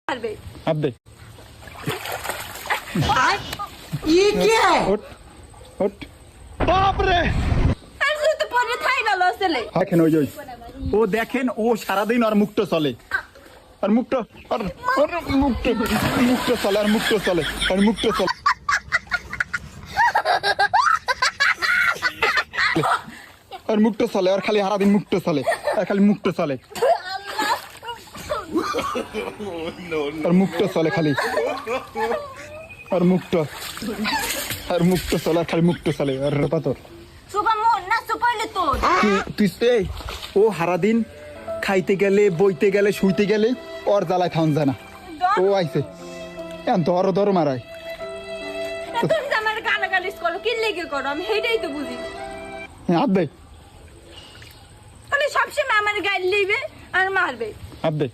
मारबे अब दे ये क्या है? उठ उठ बाप रे আরে তো পরে থাই ভালো আসলে দেখেন ওই ওই ও দেখেন ও সারাদিন আর মুক্ত চলে আর মুক্ত আর মুক্ত মুক্ত চলে আর মুক্ত চলে আর মুক্ত চলে আর মুক্ত চলে আর খালি সারাদিন মুক্ত চলে আর খালি মুক্ত চলে আর মুক্ত চলে খালি আর মুক্ত চলে আর খালি মুক্ত চলে আর পাথর সুবা মোর না সুপাইলে তো তুই এই ও সারাদিন খাইতে গেলে বইতে গেলে শুইতে গেলে ওর জ্বালায় খাওয়ান যায় না ও আইছে এখন ধর মারায় তুমি আমার গালাগালিস করো কি লেগে করো আমি হেডেই তো বুঝি হাত দে তাহলে সবসময় আমার গাইল লইবে আর মারবে হাত দে